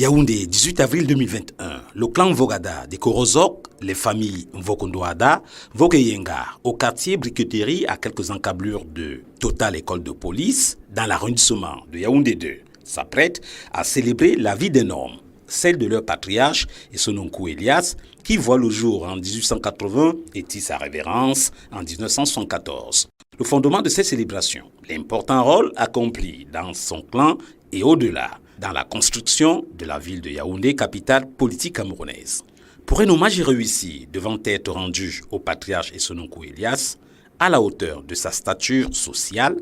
Yaoundé, 18 avril 2021, le clan Vogada des Korozok, les familles Mvokondoada, Vokeyenga, au quartier Briqueterie à quelques encablures de Total École de Police, dans l'arrondissement de Yaoundé 2, s'apprêtent à célébrer la vie d'un homme, celle de leur patriarche et son oncle Elias, qui voit le jour en 1880 et tisse sa révérence en 1974. Le fondement de ces célébrations, l'important rôle accompli dans son clan et au-delà, dans la construction de la ville de Yaoundé, capitale politique camerounaise. Pour un hommage réussi devant être rendu au patriarche et son oncle Elias, à la hauteur de sa stature sociale,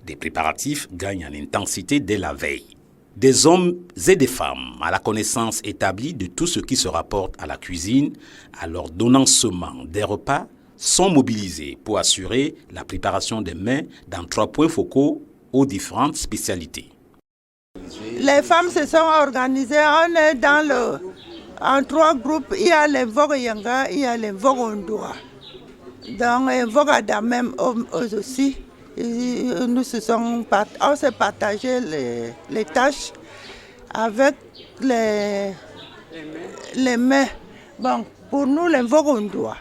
des préparatifs gagnent en intensité dès la veille. Des hommes et des femmes à la connaissance établie de tout ce qui se rapporte à la cuisine, à l'ordonnancement des repas, sont mobilisés pour assurer la préparation des mets dans 3 points focaux aux différentes spécialités. Les femmes se sont organisées, on est en 3 groupes, il y a les Vogoyenga, il y a les Vogondoa. Donc les Vogada même aussi, on s'est partagé les tâches avec les mets. Bon, pour nous les Vogondoa,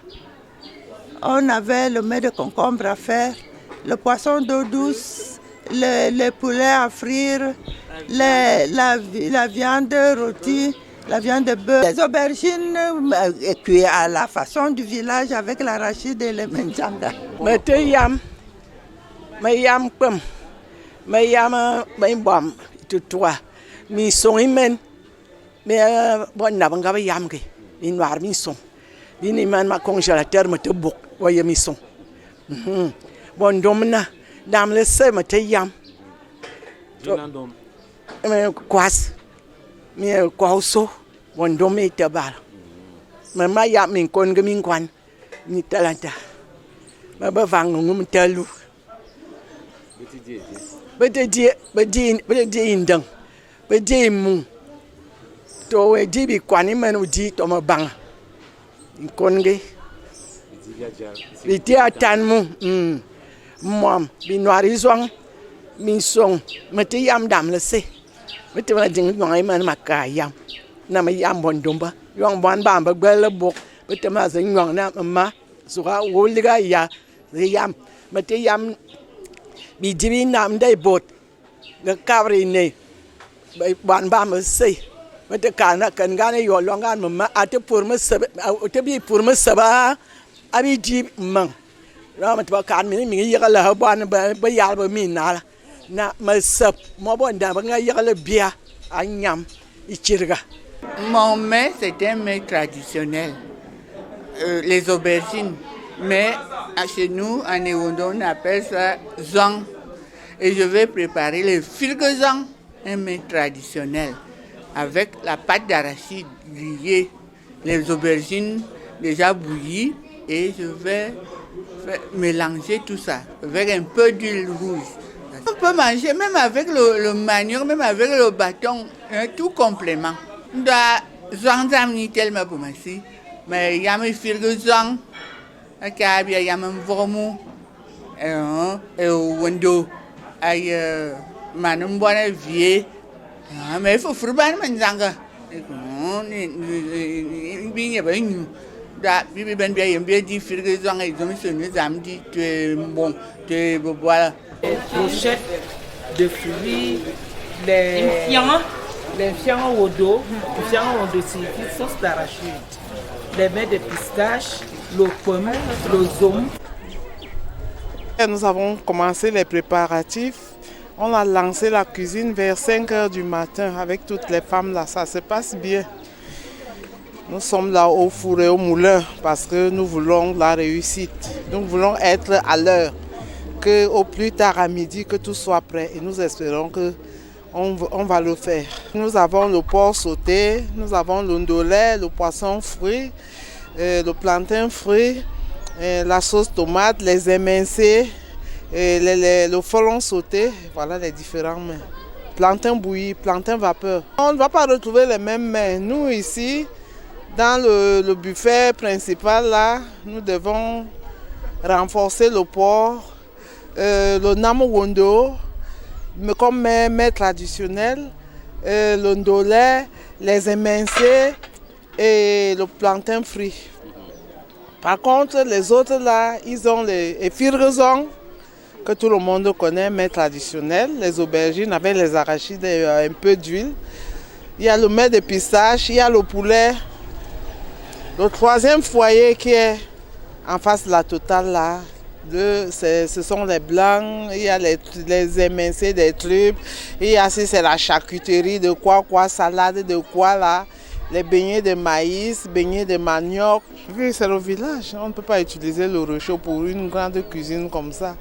on avait le mets de concombre à faire, le poisson d'eau douce, les poulets à frire, la viande rôtie, la viande de beurre. Les aubergines cuites à la façon du village avec l'arachide et les menjanga. Kwas mi kwauso wondo mi tabal mama ya min kon ga min kwan ni talanta ma ba vang ngum talu bedi indang bedi mu to we di bi kwani men di to ma bang kon ge bi ti atan mu mom bi noiri zong mi song mate yam dam le se mate ma jing ngai man makayam na ma yam bondomba yong bon bam ba gbel bok mate ma zing ngong na ma suka wuliga ya yam mate yam bi dibi nam dai bot ga kavri ne bon bam se mate kana kan ga ne yo longan ma ate pour me se ate bi pour me se ba abi di mang ra mate ba kan mi yiga la bon ba yal ba mi na Mon mets, c'est un mets traditionnel, les aubergines. Mais chez nous, en Ewondo, on appelle ça zang. Et je vais préparer le filgezang, un mets traditionnel, avec la pâte d'arachide grillée, les aubergines déjà bouillies, et je vais mélanger tout ça avec un peu d'huile rouge. On peut manger même avec le manioc, même avec le bâton, tout complément. Da zang ni tellement pour massi, mais il y a mes fils de zang, il y a mes vormu, et wendo, ay manum bonne vie, mais il faut faire man zanga. Bien ben da bibi ben bien dit fils de zang et donc nous avons dit tu es bon, tu es voilà. Les brochettes de fruits, les fiants au dos, c'est sauce d'arachide, les mets de pistache, le pomme, le zom. Nous avons commencé les préparatifs. On a lancé la cuisine vers 5h du matin avec toutes les femmes là. Ça se passe bien. Nous sommes là au four et au moulin parce que nous voulons la réussite. Nous voulons être à l'heure. Qu'au plus tard à midi, que tout soit prêt. Et nous espérons qu'on va le faire. Nous avons le porc sauté, nous avons le ndolé, le poisson frit, le plantain frit, la sauce tomate, les émincés, le frelon sauté. Voilà les différents mets. Plantain bouilli, plantain vapeur. On ne va pas retrouver les mêmes mets. Nous ici, dans le buffet principal, là, nous devons renforcer le porc. Le Namo Wondo, comme mets traditionnel, le ndolé, les émincés et le plantain frit. Par contre, les autres là, ils ont les firgazons, que tout le monde connaît, mais traditionnels, les aubergines avec les arachides et un peu d'huile. Il y a le mets de pistache, il y a le poulet. Le troisième foyer qui est en face de la totale là, ce sont les blancs, il y a les émincés des trucs, il y a si c'est la charcuterie de quoi, salade de quoi là. Les beignets de maïs, beignets de manioc. Oui, c'est le village. On ne peut pas utiliser le réchaud pour une grande cuisine comme ça.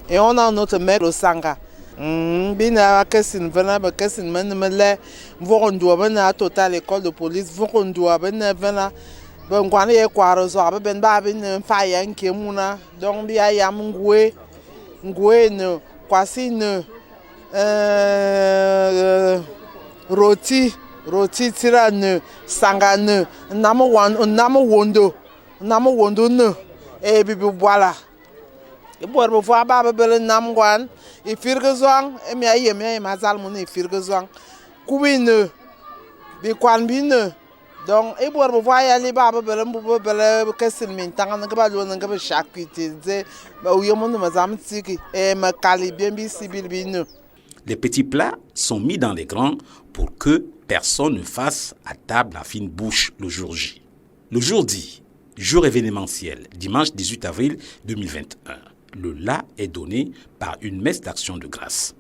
Et on a notre mère au sanga. Bina kesin vena ba kesin men mele vokondua bena total école de police vokondua bena vena ben kwani e kwaro so ben ba ben fa ya nkemuna donc bi ayam ngwe ne kwasi ne roti tira ne sanga ne namo wondo ne e bibi boala e borbo fo aba bele nam gwan e firgezong e mi ayem mazal mun e firgezong kuwine bi kwan bi ne donc e borbo fo ya li ba bele mbo bele kesin min tanga nga ba lo nga ba chakuite ze ba uyemo no mazam tiki e makali bien bi sibil bi ne. Les petits plats sont mis dans les grands pour que personne ne fasse à table la fine bouche le jour J. Le jour dit, jour événementiel, dimanche 18 avril 2021. Le la est donné par une messe d'action de grâce.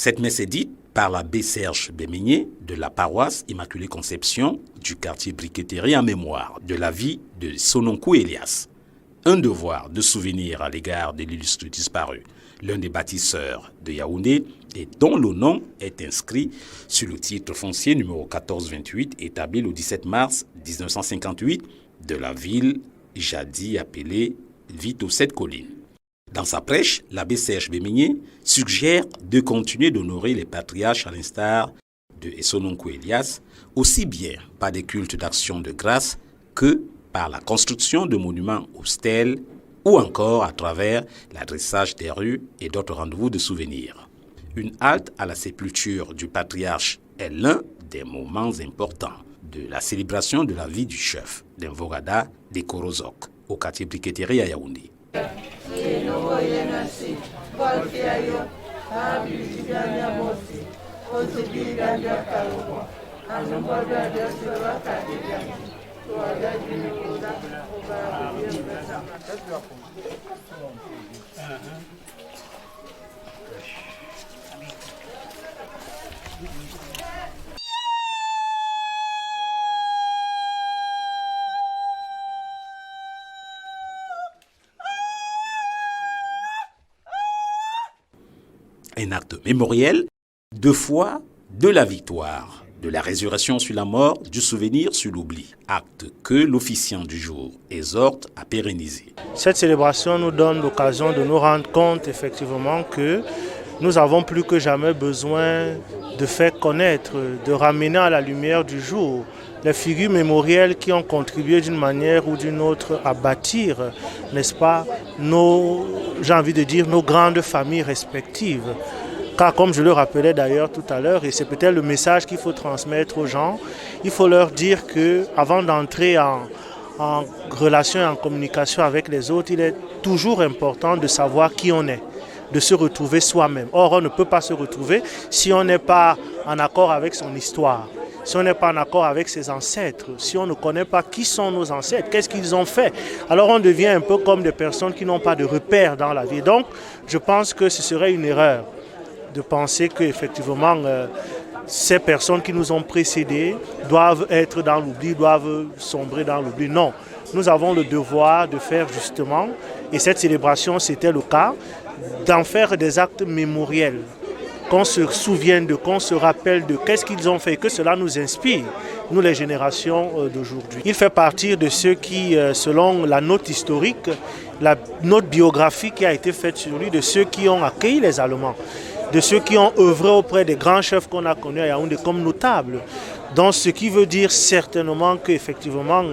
Cette messe est dite par l'abbé Serge Bémigné de la paroisse Immaculée Conception du quartier Briqueterie en mémoire de la vie de Sononkou Elias. Un devoir de souvenir à l'égard de l'illustre disparu, l'un des bâtisseurs de Yaoundé et dont le nom est inscrit sur le titre foncier numéro 1428 établi le 17 mars 1958 de la ville jadis appelée Vite aux Sept Collines. Dans sa prêche, l'abbé Serge Bémigné suggère de continuer d'honorer les patriarches à l'instar de Sononkou Elias, aussi bien par des cultes d'action de grâce que par la construction de monuments aux stèles ou encore à travers l'adressage des rues et d'autres rendez-vous de souvenirs. Une halte à la sépulture du patriarche est l'un des moments importants de la célébration de la vie du chef d'Envogada des Korozok au quartier Briqueterie à Yaoundé. Un acte mémoriel, deux fois de la victoire, de la résurrection sur la mort, du souvenir sur l'oubli. Acte que l'officiant du jour exhorte à pérenniser. Cette célébration nous donne l'occasion de nous rendre compte effectivement que nous avons plus que jamais besoin de faire connaître, de ramener à la lumière du jour les figures mémorielles qui ont contribué d'une manière ou d'une autre à bâtir, n'est-ce pas, nos grandes familles respectives. Car comme je le rappelais d'ailleurs tout à l'heure, et c'est peut-être le message qu'il faut transmettre aux gens, il faut leur dire qu'avant d'entrer en relation et en communication avec les autres, il est toujours important de savoir qui on est, de se retrouver soi-même. Or, on ne peut pas se retrouver si on n'est pas en accord avec son histoire, si on n'est pas en accord avec ses ancêtres, si on ne connaît pas qui sont nos ancêtres, qu'est-ce qu'ils ont fait. Alors on devient un peu comme des personnes qui n'ont pas de repères dans la vie. Donc, je pense que ce serait une erreur de penser qu'effectivement, ces personnes qui nous ont précédés doivent être dans l'oubli, doivent sombrer dans l'oubli. Non, nous avons le devoir de faire justement, et cette célébration c'était le cas, d'en faire des actes mémoriels, qu'on se souvienne de, qu'on se rappelle de qu'est-ce qu'ils ont fait, que cela nous inspire, nous les générations d'aujourd'hui. Il fait partie de ceux qui, selon la note historique, la note biographique qui a été faite sur lui, de ceux qui ont accueilli les Allemands, de ceux qui ont œuvré auprès des grands chefs qu'on a connus à Yaoundé comme notables. Donc ce qui veut dire certainement qu'effectivement,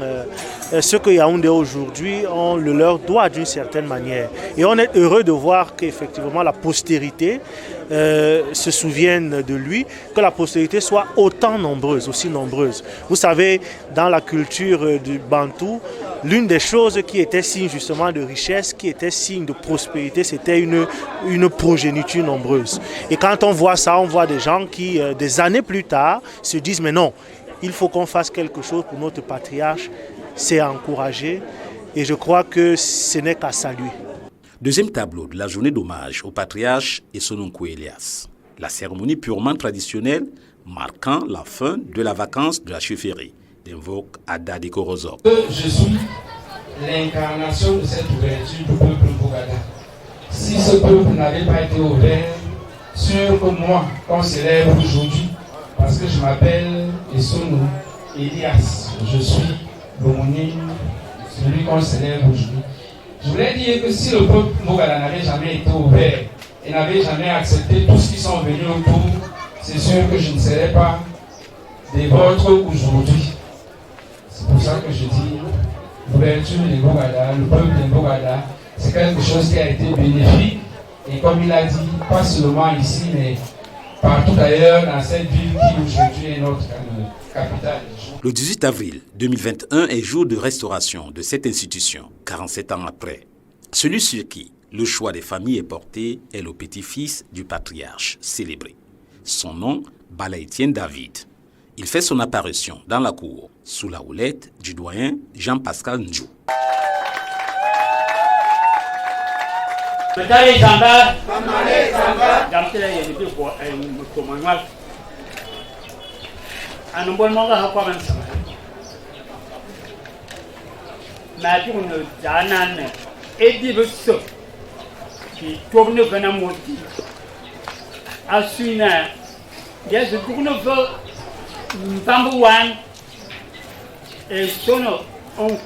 ce que Yaoundé aujourd'hui, on le leur doit d'une certaine manière. Et on est heureux de voir qu'effectivement la postérité se souvienne de lui, que la postérité soit autant nombreuse, aussi nombreuse. Vous savez, dans la culture du Bantou, l'une des choses qui était signe justement de richesse, qui était signe de prospérité, c'était une progéniture nombreuse. Et quand on voit ça, on voit des gens qui, des années plus tard, se disent mais non, il faut qu'on fasse quelque chose pour notre patriarche, c'est à encourager et je crois que ce n'est qu'à saluer. Deuxième tableau de la journée d'hommage au patriarche et son oncle Elias. La cérémonie purement traditionnelle marquant la fin de la vacance de la chefferie, invoque Ada de Korozok. Je suis l'incarnation de cette ouverture du peuple Mbogada. Si ce peuple n'avait pas été ouvert, sûr que moi, qu'on célèbre aujourd'hui, parce que je m'appelle Essonou Elias, je suis l'homonyme, celui qu'on célèbre aujourd'hui. Je voulais dire que si le peuple Mbogada n'avait jamais été ouvert et n'avait jamais accepté tous qui sont venus autour, c'est sûr que je ne serais pas des vôtres aujourd'hui. C'est pour ça que je dis l'ouverture de Mbogada, le peuple de Mbogada, c'est quelque chose qui a été bénéfique. Et comme il a dit, pas seulement ici, mais partout ailleurs dans cette ville qui aujourd'hui est notre capitale. Le 18 avril 2021 est jour de restauration de cette institution, 47 ans après. Celui sur qui le choix des familles est porté est le petit-fils du patriarche célébré. Son nom, Bala Etienne David. Il fait son apparition dans la cour, sous la houlette du doyen Jean-Pascal Ndjou. Mbambuwan et son oncle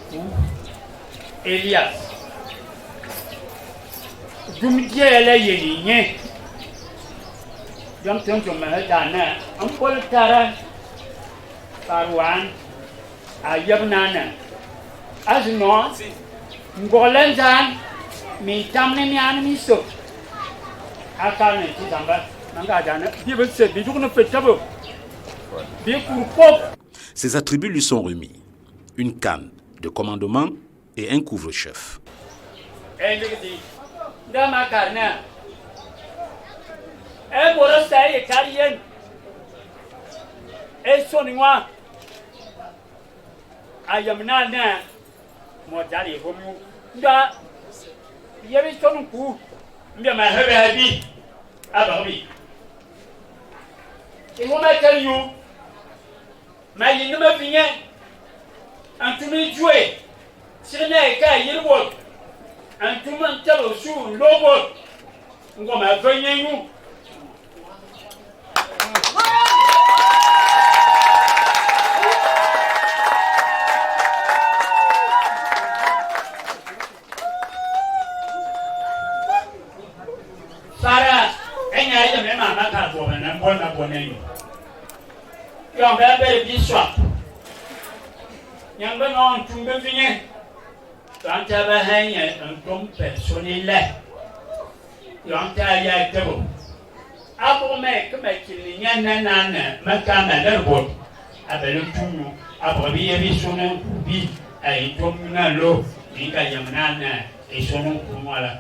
Elias. Dumdié elle est yéligne. Jom tonton mahadana. Ampol tara parwan ayabnana. Azno ngolenzan mi tamne mi anmiso. Akalne tizamba nanga dana. Dibese bijourne fetabo. Ses attributs lui sont remis. Une canne de commandement et un couvre-chef. Mais il ne me vient en tout me jouer. Si je n'ai qu'à y aller, en tout me tel au sous l'eau, on va venir nous. Sarah, elle n'a jamais ma pour un bon abonné. Yon bebe biswa. Yang benon tumbe vinye. Yon tabe hanye un tom personnel. Yon ta ya tebo. Après, comme il y a un an, ma caméra, avec le tout, après, il y a son vie, et il tombe dans l'eau, il y a un an, et son nom pour moi là.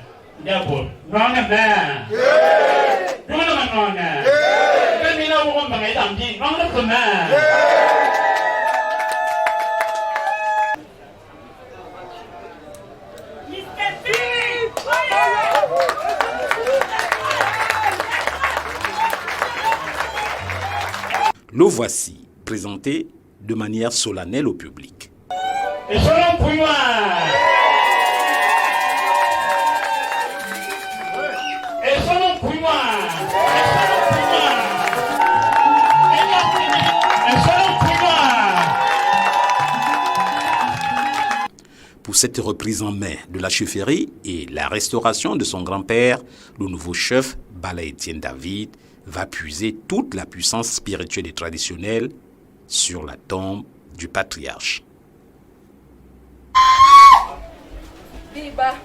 D'abord, non, non, non, non, non, non, Le voici présenté de manière solennelle au public. Et selon pour moi. Et selon pour moi. Pour cette reprise en main de la chefferie et la restauration de son grand-père, le nouveau chef, Bala Etienne David, va puiser toute la puissance spirituelle et traditionnelle sur la tombe du patriarche. Biba,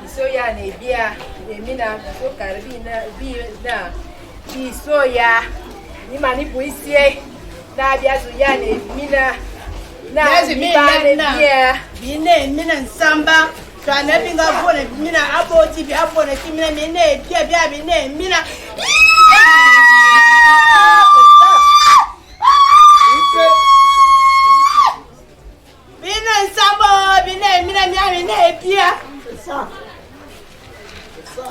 isoya ne bia, emina so karbina bina, isoya, ni mani puisie, na bia zuya ne mina, na biba ne bia, bine mina nsamba, kana binga bone mina aboti bi abone kimina mene bia bine mina. Bine nsamba, bine mina mine bia. C'est ça. C'est ça.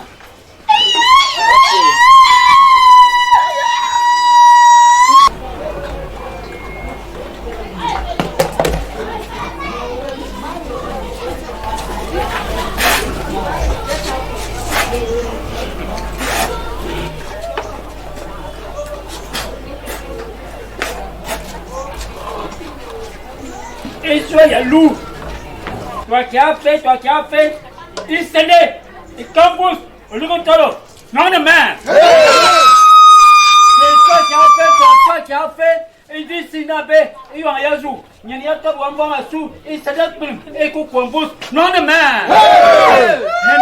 Et sois loup. Toi qui as fait, il s'est né, il cambousse, au lieu de tolo. Non, non, mais. C'est toi qui as fait, il dit Sinabe, il va y aller. Il y a un bon sou, il s'est dit, et qu'on cambousse. Non, non, mais. Il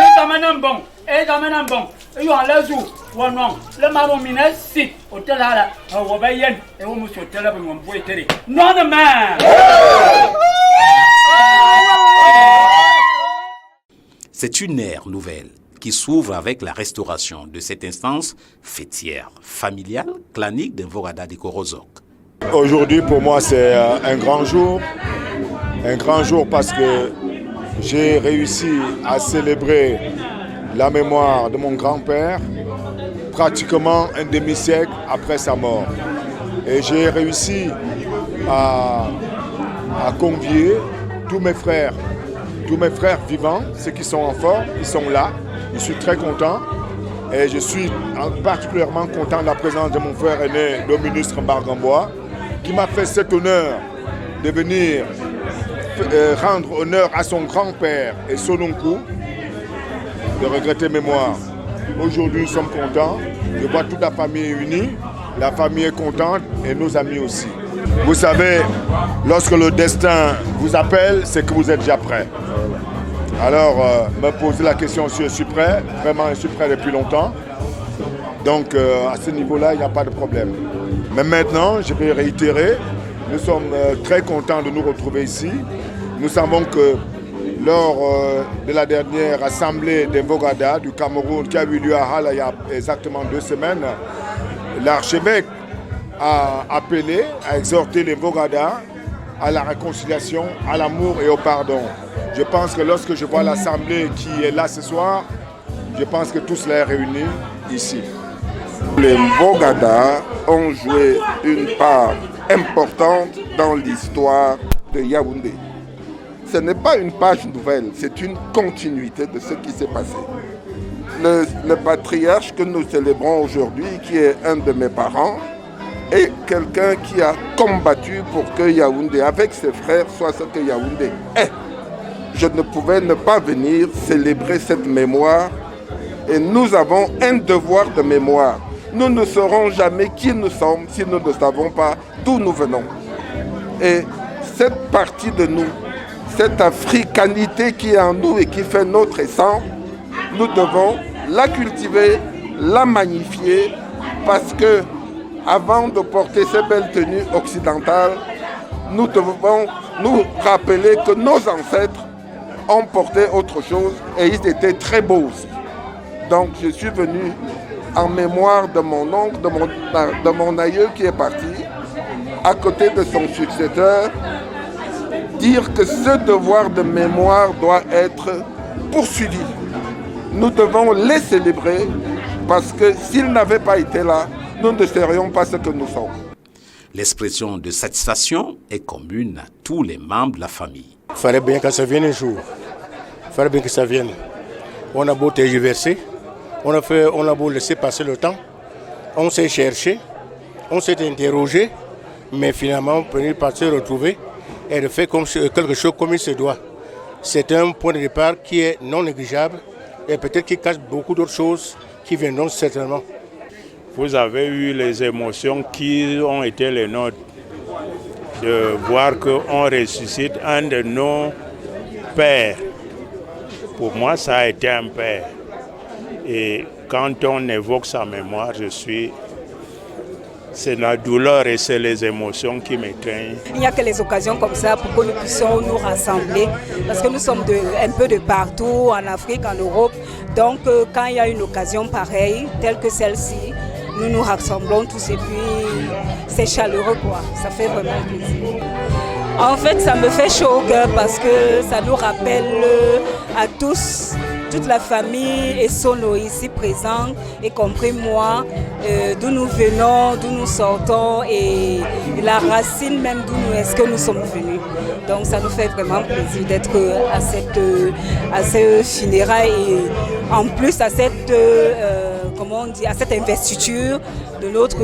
est dans bon, il est dans bon. Il y a un jour, ou non, le marron mineur, si, au tel là, au Bayen, et au monsieur tel là, on peut être. Non, non, mais. C'est une ère nouvelle qui s'ouvre avec la restauration de cette instance fêtière, familiale, clanique d'un Vogada de Korozok. Aujourd'hui, pour moi, c'est un grand jour parce que j'ai réussi à célébrer la mémoire de mon grand-père pratiquement un demi-siècle après sa mort. Et j'ai réussi à convier tous mes frères vivants, ceux qui sont en forme, ils sont là. Je suis très content et je suis particulièrement content de la présence de mon frère aîné, le ministre Mbargambois, qui m'a fait cet honneur de venir rendre honneur à son grand-père et Solonkou, de regretter mémoire. Aujourd'hui, nous sommes contents. Je vois toute la famille unie. La famille est contente et nos amis aussi. Vous savez, lorsque le destin vous appelle, c'est que vous êtes déjà prêt. Alors, me poser la question si je suis prêt. Vraiment, je suis prêt depuis longtemps. Donc, à ce niveau-là, il n'y a pas de problème. Mais maintenant, je vais réitérer. Nous sommes très contents de nous retrouver ici. Nous savons que lors de la dernière assemblée des Vogada du Cameroun qui a eu lieu à Hala il y a exactement 2 semaines, l'archevêque a appelé, a exhorté les Vogada à la réconciliation, à l'amour et au pardon. Je pense que lorsque je vois l'assemblée qui est là ce soir, je pense que tout cela est réuni ici. Les Vogada ont joué une part importante dans l'histoire de Yaoundé. Ce n'est pas une page nouvelle, c'est une continuité de ce qui s'est passé. Le patriarche que nous célébrons aujourd'hui, qui est un de mes parents, est quelqu'un qui a combattu pour que Yaoundé, avec ses frères, soit ce que Yaoundé est. Je ne pouvais ne pas venir célébrer cette mémoire et nous avons un devoir de mémoire. Nous ne saurons jamais qui nous sommes si nous ne savons pas d'où nous venons. Et cette partie de nous, cette africanité qui est en nous et qui fait notre essence, nous devons la cultiver la magnifier, parce que avant de porter ces belles tenues occidentales, nous devons nous rappeler que nos ancêtres ont porté autre chose et ils étaient très beaux aussi. Donc je suis venu en mémoire de mon oncle, de mon aïeul qui est parti, à côté de son successeur, dire que ce devoir de mémoire doit être poursuivi. Nous devons les célébrer parce que s'ils n'avaient pas été là, nous ne serions pas ce que nous sommes. L'expression de satisfaction est commune à tous les membres de la famille. Il fallait bien que ça vienne un jour. Il fallait bien que ça vienne. On a beau tergiverser, on a beau laisser passer le temps, on s'est cherché, on s'est interrogé, mais finalement, on peut pas se retrouver et de faire quelque chose comme il se doit. C'est un point de départ qui est non négligeable et peut-être qui cache beaucoup d'autres choses qui viendront certainement. Vous avez eu les émotions qui ont été les nôtres, de voir qu'on ressuscite un de nos pères. Pour moi, ça a été un père. Et quand on évoque sa mémoire, c'est la douleur et c'est les émotions qui m'étreignent. Il n'y a que les occasions comme ça pour que nous puissions nous rassembler. Parce que nous sommes un peu de partout, en Afrique, en Europe. Donc quand il y a une occasion pareille, telle que celle-ci, nous nous rassemblons tous et puis c'est chaleureux quoi. Ça fait vraiment plaisir. En fait, ça me fait chaud au cœur parce que ça nous rappelle à tous, toute la famille et Sono ici présents, y compris moi, d'où nous venons, d'où nous sortons et la racine même d'où est-ce que nous sommes venus. Donc ça nous fait vraiment plaisir d'être à ces funérailles et en plus à cette, à cette investiture de notre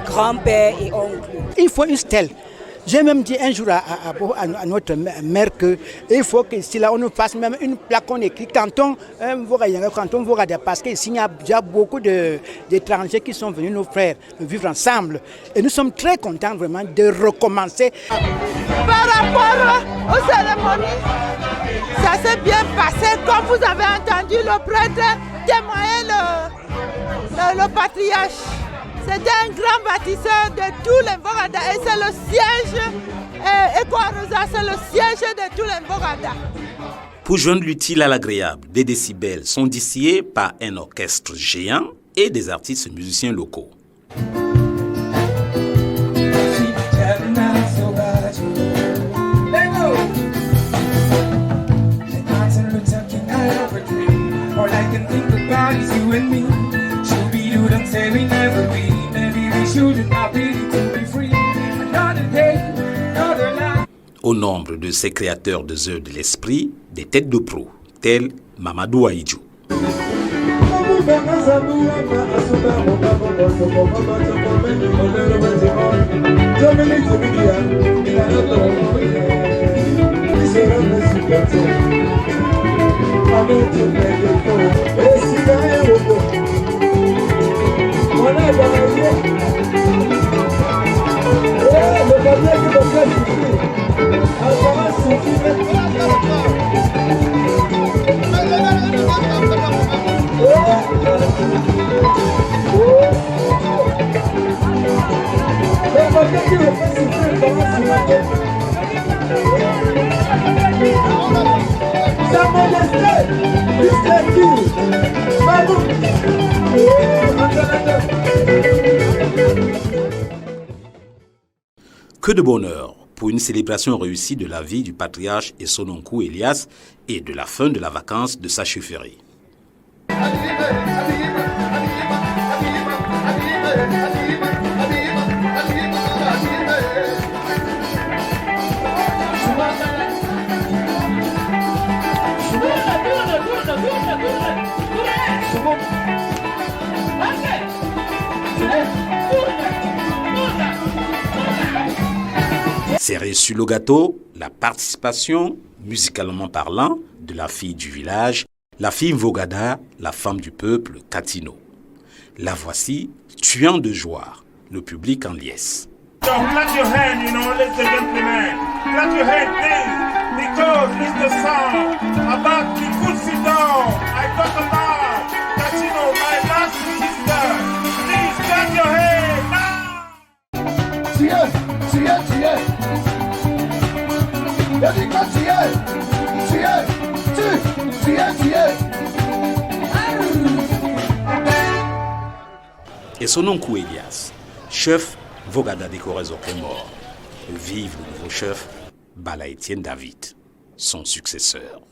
grand-père et oncle. Il faut une stèle. J'ai même dit un jour à notre mère qu'il faut qu'ici là on nous fasse même une plaque qu'on écrit canton Vogada, parce qu'ici il y a déjà beaucoup d'étrangers qui sont venus, nos frères, vivre ensemble. Et nous sommes très contents vraiment de recommencer. Par rapport aux cérémonies, ça s'est bien passé. Comme vous avez entendu le prêtre témoigner le patriarche. C'était un grand bâtisseur de tous les Vogada et c'est le siège, Eko-Arosa, c'est le siège de tous les Vogada. Pour joindre l'utile à l'agréable, des décibels sont distillés par un orchestre géant et des artistes musiciens locaux. Au nombre de ces créateurs de œuvres de l'esprit, des têtes de proue, tels Mamadou Aïdjou. Que de bonheur pour une célébration réussie de la vie du patriarche Essononkou Elias et de la fin de la vacance de sa chefferie. Serré sur le gâteau, la participation, musicalement parlant, de la fille du village, la fille Vogada, la femme du peuple, Katino. La voici, tuant de joie, le public en liesse. So clap your hand, ladies and gentlemen. Clap your hand, please, because it's the song about the good sit down. I talk about Katino, my last sister. Et son oncle Elias, chef Vogada des Korezok est mort. Vive le nouveau chef Bala Etienne David, son successeur.